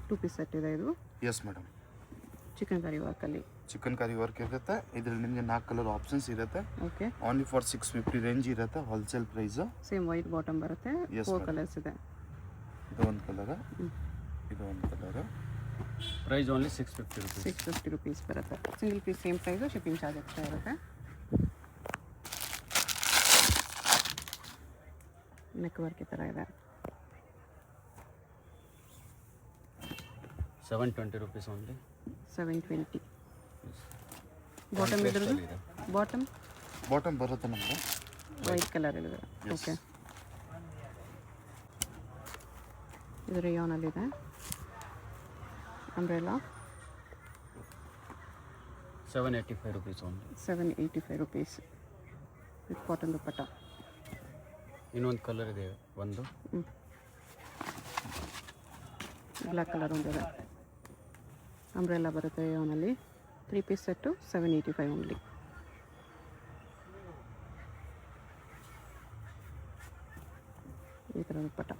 2 piece set ಇದೆ ಇದು. Yes madam. Chikankari ವರ್ಕಲ್ಲಿ. ಚಿಕನ್ ಕರಿ ವರ್ಕ್ ಇರುತ್ತೆ. ಇದರಲ್ಲಿ ನಿಮಗೆ 4 ಕಲರ್ ಆಪ್ಷನ್ಸ್ ಇರುತ್ತೆ. ಓಕೆ. ಓನ್ಲಿ ಫಾರ್ 650 ರೇಂಜ್ ಇರುತ್ತೆ wholesale price. Same white bottom ಬರುತ್ತೆ. 4 ಕಲರ್ಸ್ ಇದೆ. ಇದು ಒಂದು ಕಲರ್, ಇದು ಒಂದು colour. Price only 650 rupees. 650 rupees ಬರುತ್ತೆ. Single piece same price, shipping charge extra ಇರುತ್ತೆ. ನೆಕ್ ವರ್ಕ್ ಈ ಥರ ಇದೆ. 720 ರುಪೀಸ್ ಓನ್ಲಿ. 720. ಬಾಟಮ್ ಇದ್ರದ್ದು ಬಾಟಮ್ ಬರುತ್ತೆ ನಮಗೆ ವೈಟ್ ಕಲರ್ ಇದೆ. ಓಕೆ. ಇದು ರೇಯಾನಲ್ಲಿದೆ. Umbrella 785 rupees only. 785 rupees with cotton dupatta. ಇನ್ನೊಂದು ಕಲರ್ ಇದೆ ಒಂದು. ಬ್ಲ್ಯಾಕ್ ಕಲರ್ ಒಂದಿದೆ. ಅಂಬ್ರೆಲಾ ಬರುತ್ತೆ ರೇಯಾನಲ್ಲಿ. 3 ಪೀಸ್ ಸೆಟ್ಟು 785 ಓನ್ಲಿ. ಈ ಥರ ದುಪ್ಪಟ್ಟ.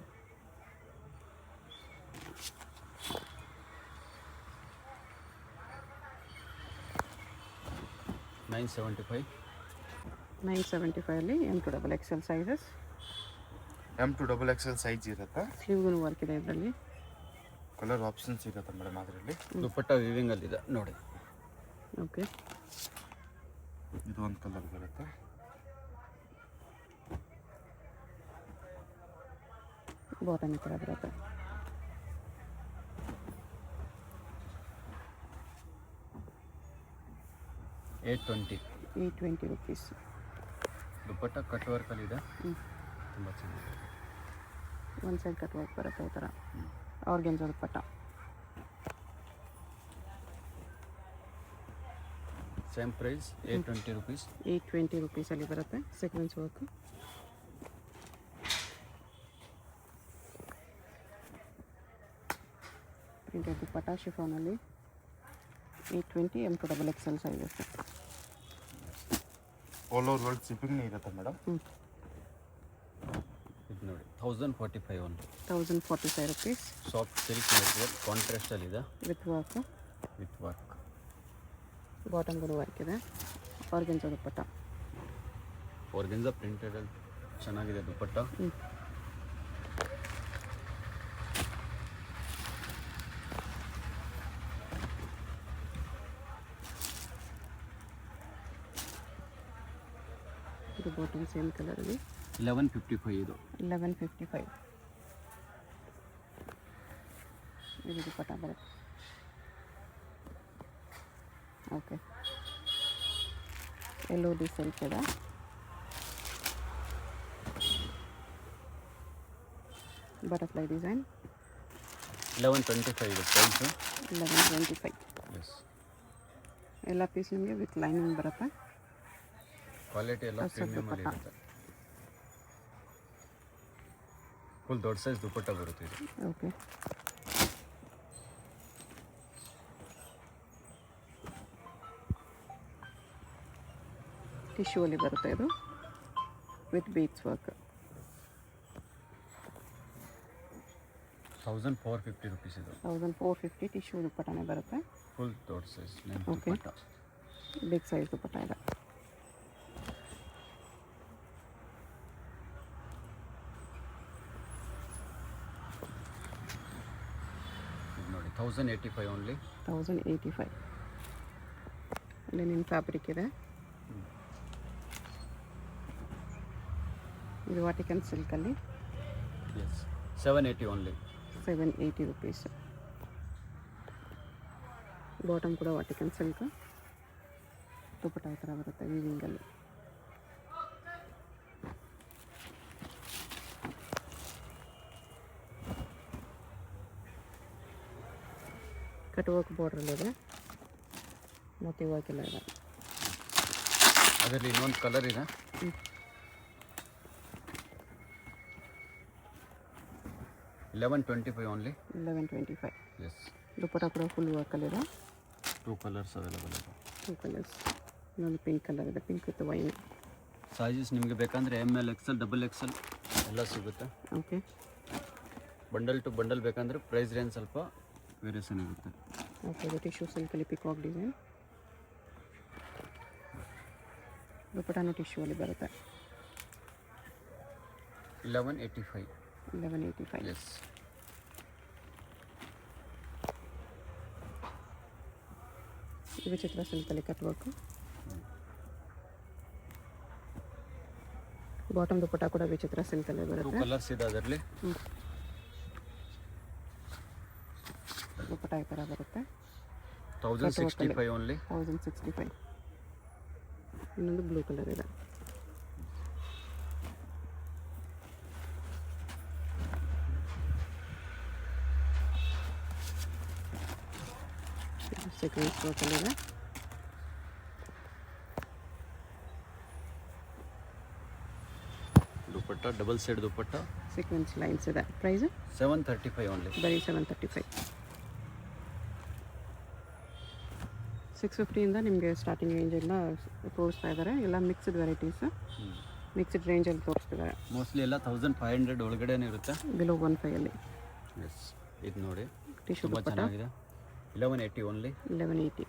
$975 ಅಲ್ಲಿ M to XXL sizes. M to XXL size ಇರುತ್ತೆ. ಸ್ಲೀವ್ಗೂ ವರ್ಕ್ ಇದೆ ಇದರಲ್ಲಿ. ಕಲರ್ ಆಪ್ಷನ್ಸ್ ಇರುತ್ತೆ ಮೇಡಮ್ ಅದರಲ್ಲಿ. ದುಪ್ಪಟ್ಟ ವಿವಿಂಗ್ ಅಲ್ಲಿ ಇದೆ ನೋಡಿ. ಓಕೆ. ಇದು ಒಂದು ಕಲರ್ ಬರುತ್ತೆ. ಬಾಟಮ್ ಈ ಥರ ಬರುತ್ತೆ. $820 ರುಪೀಸ್. ದುಪ್ಪಟ್ಟ ಕಟ್ ವರ್ಕ್ ಅಲ್ಲಿ ಇದೆ. ತುಂಬ ಚೆನ್ನಾಗಿದೆ. ಒಂದು ಸೈಡ್ ಕಟ್ ವರ್ಕ್ ಬರುತ್ತೆ ಈ ಥರ. Organza dupatta. Same price 820 rupees. 820 ರುಪೀಸಲ್ಲಿ ಬರುತ್ತೆ. Sequence work. ಪ್ರಿಂಟೆಡ್ ದುಪ್ಪಟ್ಟ ಶಿಫಾನಲ್ಲಿ. 820 M to XXL sizes. All over world shipping ಇರುತ್ತೆ ಮೇಡಮ್. ಇದು ನೋಡಿ 1045 only. 1045 rupees. Soft silk material contrast ಅಲ್ಲಿ ಇದೆ ವಿತ್ ವರ್ಕ್. ಬಾಟಮ್ ಕೂಡ ವರ್ಕ್ ಇದೆ. ಆರ್ಗೆನ್ಜಾ ದುಪ್ಪಟ್ಟ. ಆರ್ಗೆನ್ಜಾ ಪ್ರಿಂಟೆಡ್ ಅಲ್ಲಿ ಚೆನ್ನಾಗಿದೆ ದುಪ್ಪಟ್ಟ. ಇದು ಬಾಟಮ್ ಸೇಮ್ ಕಲರಲ್ಲಿ. 1155 ಇದು. 1155. ಇದು ದುಪ್ಪಟ್ಟ ಬರುತ್ತೆ. ಓಕೆ. ಎಲ್ಲೋ ಡಿ ಸಿಲ್ಕ್ ಇದೆ. Butterfly design. 1125 ಇದು ಪ್ರೈಸು. 1125. ಎಸ್. ಎಲ್ಲ ಪೀಸ್ ನಿಮಗೆ ವಿತ್ ಲೈನಿಂಗ್ ಬರುತ್ತೆ. ಕ್ವಾಲಿಟಿ ಎಲ್ಲ ಪ್ರೀಮಿಯಮ್ ಅಲ್ಲಿ ಇರುತ್ತೆ. ಫುಲ್ ದೊಡ್ಡ ಸೈಜ್ ದುಪ್ಪಟ್ಟ ಬರುತ್ತೆ ಇದು. ಓಕೆ. ಟಿಶ್ಯೂ ಅಲ್ಲಿ ಬರುತ್ತೆ ಇದು ವಿತ್ ಬೀಡ್ಸ್ ವರ್ಕ್. 1450 ರುಪೀಸ್ ಇದು. 1450 ಟಿಶ್ಯೂ ದುಪ್ಪಟ್ಟನೇ ಬರುತ್ತೆ. ಫುಲ್ ದೊಡ್ಡ ಸೈಜ್. ಓಕೆ. ಬಿಗ್ ಸೈಜ್ ದುಪ್ಪಟ್ಟ ಇದೆ. ನೋಡಿ 1085 ಓನ್ಲಿ. 1085. ಅಲ್ಲಿ ನಿಮ್ಮ ಫ್ಯಾಬ್ರಿಕ್ ಇದೆ. ಇದು ವಾಟಿಕನ್ ಸಿಲ್ಕಲ್ಲಿ. ಎಸ್. 780 ಓನ್ಲಿ. 780 ರುಪೀಸ್. ಬಾಟಮ್ ಕೂಡ ವಾಟಿಕನ್ ಸಿಲ್ಕ್. ದುಪ್ಪಟ್ಟ ಈ ಥರ ಬರುತ್ತೆ ವೀವಿಂಗಲ್ಲಿ. ಕಟ್ ವರ್ಕ್ ಬಾರ್ಡ್ರಲ್ಲಿದೆ. ಮೋತಿ ವರ್ಕ್ ಎಲ್ಲ ಇದೆ. ಅದರಲ್ಲಿ ಇನ್ನೊಂದು ಕಲರ್ ಇದೆ. 1125 ಓನ್ಲಿ. 1125. ಎಸ್. ದುಪ್ಪಟ್ಟ ಕೂಡ ಫುಲ್ ವರ್ಕಲ್ಲಿದೆ. 2 ಕಲರ್ಸ್ ಅವೈಲೇಬಲ್ ಇದೆ. 2 ಕಲರ್ಸ್. ಇನ್ನೊಂದು ಪಿಂಕ್ ಕಲರ್ ಇದೆ. Pink with wine. ಸೈಜಸ್ ನಿಮಗೆ ಬೇಕಂದರೆ ML XL XXL ಎಲ್ಲ ಸಿಗುತ್ತೆ. ಓಕೆ. ಬಂಡಲ್ ಟು ಬಂಡಲ್ ಬೇಕಂದರೆ ಪ್ರೈಸ್ ರೇಂಜ್ ಸ್ವಲ್ಪ ವೇರಿಯೇಷನ್ ಇರುತ್ತೆ. ಓಕೆ, ಇದು ಟಿಶ್ಯೂ ಸಿಲ್ಕಲ್ಲಿ ಪಿಕಾಕ್ ಡಿಸೈನ್. ದುಪ್ಪಟಾನು ಟಿಶ್ಯೂ ಅಲ್ಲಿ ಬರುತ್ತೆ. 1185. 1185. ಎಸ್. ಇದು ಚಿತ್ರ ಸಿಲ್ಕಲ್ಲಿ ಕಟ್ ವರ್ಕು. ಬಾಟಮ್ ದುಪ್ಪಟ ಕೂಡ ವಿಚಿತ್ರ ಸಿಲ್ಕಲ್ಲೇ 2 ಬರುತ್ತೆ. ಕಲರ್ಸ್ ಇದೆ ಅದರಲ್ಲಿ. ದುಪ್ಪಟ ಈ ಥರ ಬರುತ್ತೆ. 1065 ಓನ್ಲಿ. 1065. ಇನ್ನೊಂದು ಬ್ಲೂ ಕಲರ್ ಇದೆ. ಸೆಕೆಂಡ್ ವರ್ಕಲ್ಲಿದೆ. Dupatta double side dupatta. Sequence lines ಇದೆ. Price 735 only. ಬರೀ 735. 650ಇಂದ ನಿಮಗೆ ಸ್ಟಾರ್ಟಿಂಗ್ ರೇಂಜೆಲ್ಲ ತೋರಿಸ್ತಾ ಇದ್ದಾರೆ. ಎಲ್ಲ ಮಿಕ್ಸ್ಡ್ ವೆರೈಟೀಸ್, ಮಿಕ್ಸ್ಡ್ ರೇಂಜಲ್ಲಿ ತೋರಿಸ್ತಿದ್ದಾರೆ. ಮೋಸ್ಟ್ಲಿ ಎಲ್ಲ 1500 ಒಳಗಡೆನೇ ಇರುತ್ತೆ. Below 15 yes. ಇದು ನೋಡಿ ಟಿಶ್ಯೂ ತುಂಬ ದುಪ್ಪಟ ಚೆನ್ನಾಗಿದೆ. 1180 ಓನ್ಲಿ. 1180.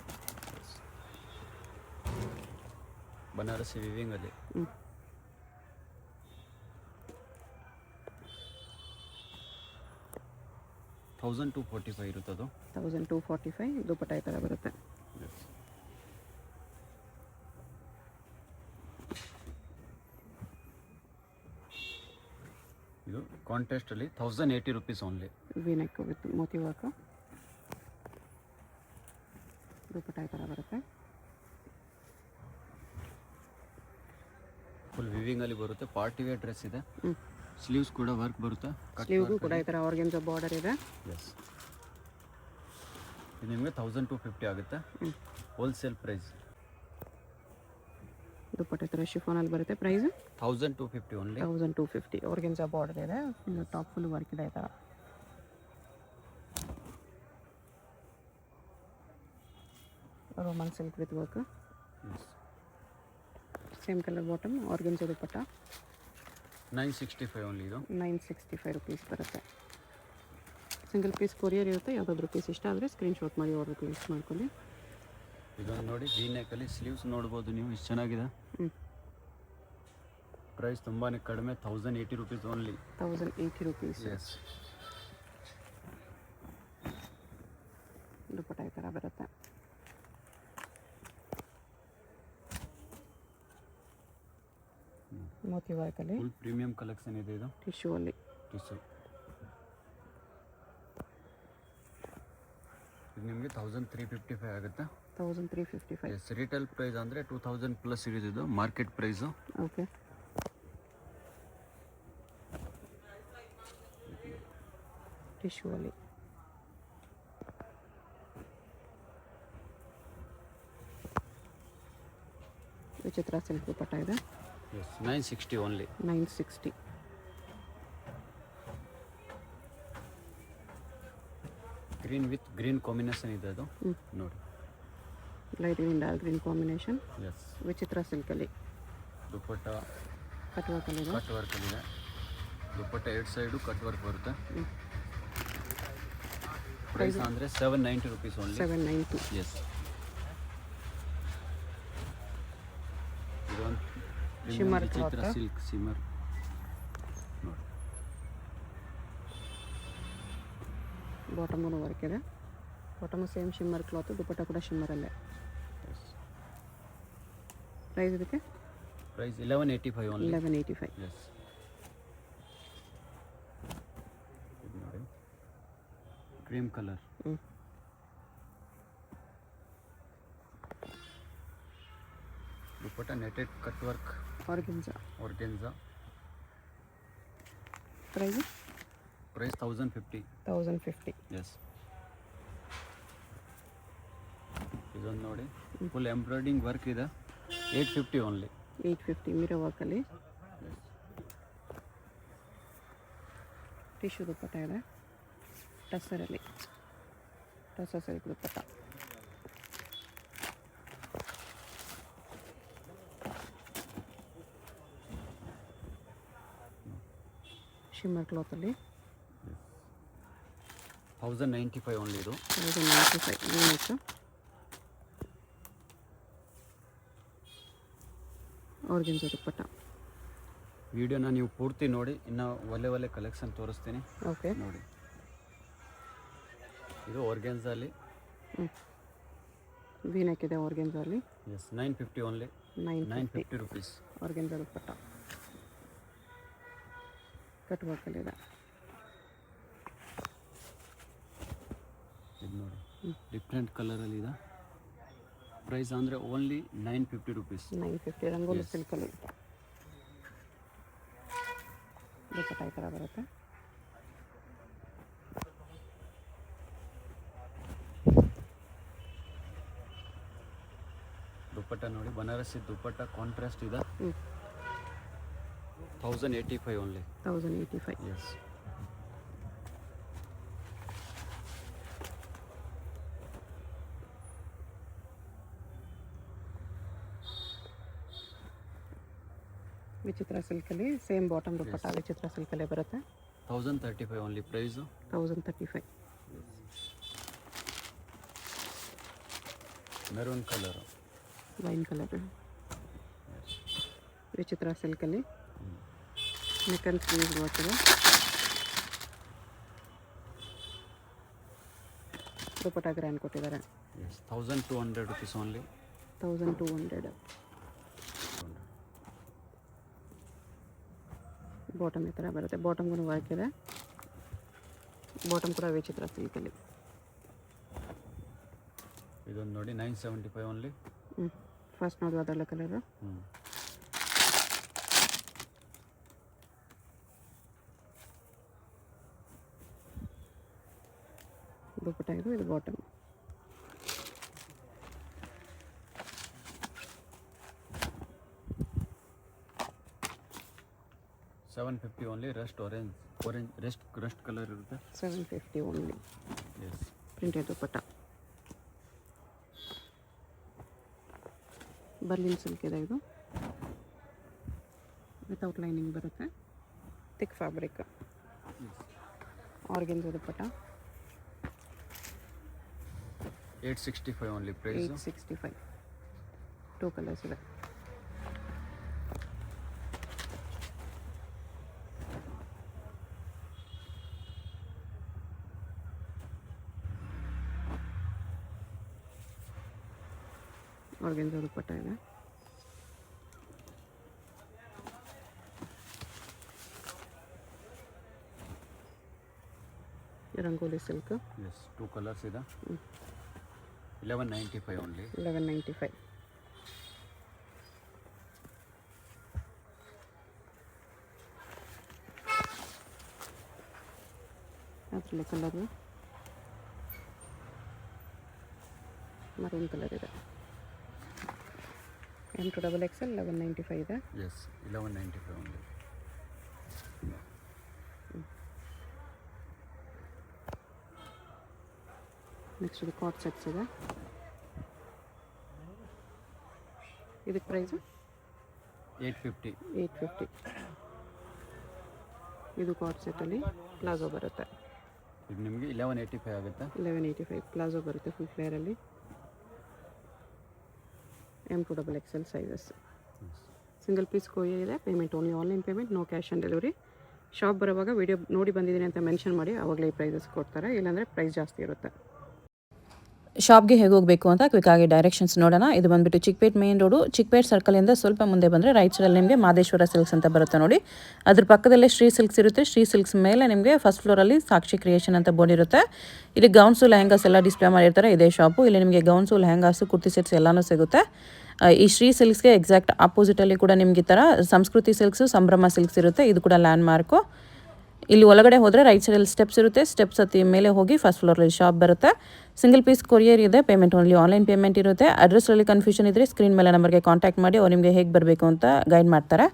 ಬನಾರಸಿ ವಿವಿಂಗಲ್ಲಿ. ಹ್ಞೂ. 1245 ಇರುತ್ತೆ ಅದು. 1245. ದುಪ್ಪಟ ಈ ಥರ ಬರುತ್ತೆ. ಇದು ಕಾಂಟ್ರಾಸ್ಟಲ್ಲಿ 1080 rupees only. ವಿನೆಕ್ with Moti work. Dupatta ಈ ಥರ ಬರುತ್ತೆ. ಫುಲ್ ವಿವಿಂಗಲ್ಲಿ ಬರುತ್ತೆ. ಪಾರ್ಟಿ ವೇರ್ ಡ್ರೆಸ್ ಇದೆ. ಹ್ಞೂ. ಸ್ಲೀವ್ಸ್ ಕೂಡ ವರ್ಕ್ ಬರುತ್ತೆ. ಸ್ಲೀವ್ಗೂ ಕೂಡ ಈ ಥರ ಆರ್ಗೆನ್ಜಾ ಬಾರ್ಡರ್ ಇದೆ. ಎಸ್. ಇದು ನಿಮಗೆ 1250 ಆಗುತ್ತೆ. Wholesale price. ದುಪ್ಪಟ್ಟ ಈ ಥರ ಶಿಫಾನಲ್ಲಿ ಬರುತ್ತೆ. Price 1250 only. 1250. ಆರ್ಗೆನ್ಜಾ ಬಾರ್ಡರ್ ಇದೆ. ಟಾಪ್ ಫುಲ್ ವರ್ಕ್ ಇದೆ ಈ ಥರ. Roman silk with work. Same colour bottom. Organza dupatta. 965 only. ಇದು 965 ರುಪೀಸ್ ಬರುತ್ತೆ. ಸಿಂಗಲ್ ಪೀಸ್ ಕೊರಿಯರ್ ಇರುತ್ತೆ. ಯಾವುದಾದ್ರೂ ಪೀಸ್ ಇಷ್ಟ ಆದರೆ ಸ್ಕ್ರೀನ್ಶಾಟ್ ಮಾಡಿ ಆರ್ಡರ್ ಪ್ಲೇಸ್ ಮಾಡ್ಕೊಳ್ಳಿ. ಇದೊಂದು ನೋಡಿ ವಿ ನೆಕ್ಕಲ್ಲಿ ಸ್ಲೀವ್ಸ್ ನೋಡ್ಬೋದು ನೀವು, ಎಷ್ಟು ಚೆನ್ನಾಗಿದೆ. ಪ್ರೈಸ್ ತುಂಬಾ ಕಡಿಮೆ. 1080 ರುಪೀಸ್ ಓನ್ಲಿ. 1080 ರುಪೀಸ್. ಎಸ್. ದುಪ್ಪಟ್ಟ ಈ ಥರ ಬರುತ್ತೆ. ಮೋತಿ ವರ್ಕಲ್ಲಿ ಫುಲ್ ಪ್ರೀಮಿಯಂ ಕಲೆಕ್ಷನ್ ಇದೆ ಇದು. ಟಿಶ್ಯೂ ಅಲ್ಲಿ. ಟಿಶ್ಯೂ. ಇದು ನಿಮಗೆ 1355 ಆಗುತ್ತೆ. 1355. ಎಸ್. ರಿಟೇಲ್ ಪ್ರೈಸ್ ಅಂದರೆ 2000 ಪ್ಲಸ್ ಇರೋದು ಇದು ಮಾರ್ಕೆಟ್ ಪ್ರೈಸು. ಓಕೆ. ಟಿಶ್ಯೂ ಅಲ್ಲಿ. ವಿಚಿತ್ರ ಸಿಲ್ಕ್ ದುಪ್ಪಟ್ಟ ಇದೆ. Yes. 960 only. 960. Green with green combination ಇದೆ ಅದು. ನೋಡಿ. Light green dark green combination. Yes. ವಿಚಿತ್ರ ಸಿಲ್ಕಲ್ಲಿ. ದುಪ್ಪಟ್ಟ ಕಟ್ ವರ್ಕಲ್ಲಿದೆ. ಕಟ್ ವರ್ಕಲ್ಲಿದೆ. ದುಪ್ಪಟ್ಟ 2 ಸೈಡು ಕಟ್ ವರ್ಕ್ ಬರುತ್ತೆ. ಪ್ರೈಸ್ ಅಂದರೆ 790 ರುಪೀಸ್ ಓನ್ಲಿ. 790. ಎಸ್. ಇದೊಂದು ಶಿಮ್ಮರ್ ವಿಚಿತ್ರ ಕ್ಲಾತ್. ಸಿಲ್ಕ್ ಸಿಮ್ಮರ್ ನೋಡಿ. ಬಾಟಮೂ ವರ್ಕ್ ಇದೆ. Bottom same shimmer cloth. Dupatta ಕೂಡ ಶಿಮ್ಮರಲ್ಲೇ. ಪ್ರೈಸ್ ಇದಕ್ಕೆ ಪ್ರೈಸ್ 1185 ಓನ್ಲಿ. 1185. ಎಸ್. ಇದು ನೋಡಿ ಕ್ರೀಮ್ ಕಲರ್. ದುಪ್ಪಟ್ಟ netted cut work. Organza. Organza. Price 1050. 1050. Yes. ಇದೊಂದು ನೋಡಿ ಫುಲ್ ಎಂಬ್ರಾಯ್ಡಿಂಗ್ ವರ್ಕ್ ಇದೆ. 850 ಓನ್ಲಿ. 850. ಮಿರೋ ವರ್ಕಲ್ಲಿ. ಟಿಶ್ಯೂ ದುಪ್ಪಟ್ಟ ಇದೆ. ಟಸರಲ್ಲಿ. ಟಸರ್ ಸಿಲ್ಕ್ ದುಪ್ಪಟ್ಟ. ಶಿಮ್ಮರ್ ಕ್ಲಾತಲ್ಲಿ. 1095 ಓನ್ಲಿ ಇದು. 1095 ಯೂನಿಟ್. ಆರ್ಗೆನ್ಜಾ ದುಪ್ಪಟ್ಟ. ವಿಡಿಯೋನ ನೀವು ಪೂರ್ತಿ ನೋಡಿ, ಇನ್ನು ಒಳ್ಳೆ ಕಲೆಕ್ಷನ್ ತೋರಿಸ್ತೀನಿ. ಓಕೆ ನೋಡಿ, ಇದು ಆರ್ಗೆನ್ಜಾಲಿ ವೀನೆಕ್ ಇದೆ ಆರ್ಗೆನ್ಜಾಲಿ. Yes 950 only. 950 rupees organza dupatta. Cut ವರ್ಕಲ್ಲಿದೆ. ಇದು ನೋಡಿ, ಡಿಫ್ರೆಂಟ್ ಕಲರಲ್ಲಿ ಇದೆ. ಪ್ರೈಸ್ ಅಂದರೆ ಓನ್ಲಿ 950 ರುಪೀಸ್. 950 ರಂಗೋಲಿ ಸಿಲ್ಕಲ್ಲಿ ದುಪ್ಪಟ್ಟ ಈ ಥರ ಬರುತ್ತೆ. ದುಪ್ಪಟ್ಟ ನೋಡಿ, ಬನಾರಸಿ ದುಪ್ಪಟ್ಟ ಕಾಂಟ್ರಾಸ್ಟ್ ಇದೆ. 1085 ಓನ್ಲಿ. 1085. ಎಸ್. ವಿಚಿತ್ರ ಸಿಲ್ಕಲ್ಲಿ ಸೇಮ್ ಬಾಟಮ್ ದುಪ್ಪಟ್ಟ ವಿಚಿತ್ರ ಸಿಲ್ಕಲ್ಲೇ ಬರುತ್ತೆ. 1035 only price. 1035. Maroon colour, wine colour ವಿಚಿತ್ರ ಸಿಲ್ಕಲ್ಲಿ ನೆಕ್ ಆ್ಯಂಡ್ ಸ್ಲೀವ್ಸ್ ಬರ್ತದೆ. ದುಪ್ಪಟ್ಟ ಗ್ರ್ಯಾಂಡ್ ಕೊಟ್ಟಿದ್ದಾರೆ. Yes 1200 rupees only. 1200. ಬಾಟಮ್ ಈ ಥರ ಬರುತ್ತೆ. ಬಾಟಮ್ಗೂ ವರ್ಕ್ ಇದೆ. ಬಾಟಮ್ ಕೂಡ ವಿಚಿತ್ರ ಸಿಲ್ಕಲ್ಲಿ. ಇದೊಂದು ನೋಡಿ 975 ಓನ್ಲಿ. ಫಸ್ಟ್ ನೋಡುವ ಅದೆಲ್ಲ ಕಲರು. ದುಪ್ಪಟ್ಟ ಇದು ಬಾಟಮ್. $750 ಓನ್ಲಿ. ರಸ್ಟ್ ಕಲರ್ ಇರುತ್ತೆ. 750 only. Yes. Printed dupatta. Berlin silk ಇದೆ ಇದು. ವಿತೌಟ್ ಲೈನಿಂಗ್ ಬರುತ್ತೆ. Thick fabric. Organza dupatta. 865 only price. 865. 2 colours ಇದೆ. ಆರ್ಗೆನ್ಜಾ ದುಪ್ಪಟ್ಟ ಇದೆ. ರಂಗೋಲಿ ಸಿಲ್ಕ್. ಎಸ್ 2 ಕಲರ್ಸ್ ಇದೆ. 1195 ಓನ್ಲಿ. 1195. ಅದರಲ್ಲಿ ಕಲರು ಮರೂನ್ ಕಲರ್ ಇದೆ. M2XXL 1195 ಇದೆ. S 1195 only. ನೆಕ್ಸ್ಟ್ ಇದು ಕಾಟ್ ಸೆಟ್ಸ್ ಇದೆ. ಇದಕ್ಕೆ ಪ್ರೈಸು 850. 850. ಇದು ಕಾಟ್ ಸೆಟ್ಟಲ್ಲಿ ಪ್ಲಾಜೋ ಬರುತ್ತೆ. ಇದು ನಿಮಗೆ 1185 ಆಗುತ್ತೆ. 1185 ಪ್ಲಾಜೋ ಬರುತ್ತೆ ಫುಲ್ ಫ್ಲೇರಲ್ಲಿ. M2XXL sizes. Single piece courier ಇದೆ. Payment only online payment, no cash on delivery. Shop ಬರುವಾಗ ವಿಡಿಯೋ ನೋಡಿ ಬಂದಿದ್ದೀನಿ ಅಂತ ಮೆನ್ಷನ್ ಮಾಡಿ, ಆವಾಗಲೇ ಈ ಪ್ರೈಸಸ್ ಕೊಡ್ತಾರೆ, ಇಲ್ಲಾಂದರೆ ಪ್ರೈಸ್ ಜಾಸ್ತಿ ಇರುತ್ತೆ. ಶಾಪ್ಗೆ ಹೇಗೆ ಹೋಗಬೇಕು ಅಂತ ಕ್ವಿಕ್ಕಾಗಿ ಡೈರೆಕ್ಷನ್ಸ್ ನೋಡೋಣ. ಇದು ಬಂದುಬಿಟ್ಟು ಚಿಕ್ಕಪೇಟ್ ಮೇನ್ ರೋಡು. ಚಿಕ್ಕಪೇಟ್ ಸರ್ಕಲಿಂದ ಸ್ವಲ್ಪ ಮುಂದೆ ಬಂದರೆ ರೈಟ್ ಸೈಡಲ್ಲಿ ನಿಮಗೆ ಮಾದೇಶ್ವರ ಸಿಲ್ಕ್ಸ್ ಅಂತ ಬರುತ್ತೆ ನೋಡಿ. ಅದ್ರ ಪಕ್ಕದಲ್ಲೇ ಶ್ರೀ ಸಿಲ್ಕ್ಸ್ ಇರುತ್ತೆ. ಶ್ರೀ ಸಿಲ್ಕ್ಸ್ ಮೇಲೆ ನಿಮಗೆ ಫಸ್ಟ್ ಫ್ಲೋರಲ್ಲಿ ಸಾಕ್ಷಿ ಕ್ರಿಯೇಷನ್ ಅಂತ ಬೋರ್ಡ್ ಇರುತ್ತೆ. ಇಲ್ಲಿ ಗೌನ್ಸು ಲೆಹಂಗಾಸ್ ಎಲ್ಲ ಡಿಸ್ಪ್ಲೇ ಮಾಡಿರ್ತಾರೆ. ಇದೇ ಶಾಪು. ಇಲ್ಲಿ ನಿಮಗೆ ಗೌನ್ಸು ಲೆಹಂಗಾಸು ಕುರ್ತಿ ಸೆಟ್ಸ್ ಎಲ್ಲನೂ ಸಿಗುತ್ತೆ. ಈ ಶ್ರೀ ಸಿಲ್ಕ್ಸ್ಗೆ ಎಕ್ಸಾಕ್ಟ್ ಆಪೋಸಿಟಲ್ಲಿ ಕೂಡ ನಿಮ್ಗೆ ಈ ಥರ ಸಂಸ್ಕೃತಿ ಸಿಲ್ಕ್ಸು, ಸಂಭ್ರಮ ಸಿಲ್ಕ್ಸ್ ಇರುತ್ತೆ. ಇದು ಕೂಡ ಲ್ಯಾಂಡ್ ಮಾರ್ಕು. ಇಲ್ಲಿ ಒಳಗಡೆ ಹೋದರೆ ರೈಟ್ ಸೈಡಲ್ಲಿ ಸ್ಟೆಪ್ಸ್ ಇರುತ್ತೆ. ಸ್ಟೆಪ್ಸ್ ಹತ್ತಿ ಮೇಲೆ ಹೋಗಿ ಫಸ್ಟ್ ಫ್ಲೋರಲ್ಲಿ ಶಾಪ್ ಬರುತ್ತೆ. ಸಿಂಗಲ್ ಪೀಸ್ ಕೊರಿಯರ್ ಇದೆ. ಪೇಮೆಂಟ್ ಓನ್ಲಿ ಆನ್ಲೈನ್ ಪೇಮೆಂಟ್ ಇರುತ್ತೆ. ಅಡ್ರೆಸ್ಸಲ್ಲಿ ಕನ್ಫ್ಯೂಷನ್ ಇದ್ದರೆ ಸ್ಕ್ರೀನ್ ಮೇಲೆ ನಂಬರ್ಗೆ ಕಾಂಟ್ಯಾಕ್ಟ್ ಮಾಡಿ ಅವ್ರು ನಿಮಗೆ ಹೇಗೆ ಬರಬೇಕು ಅಂತ ಗೈಡ್ ಮಾಡ್ತಾರೆ.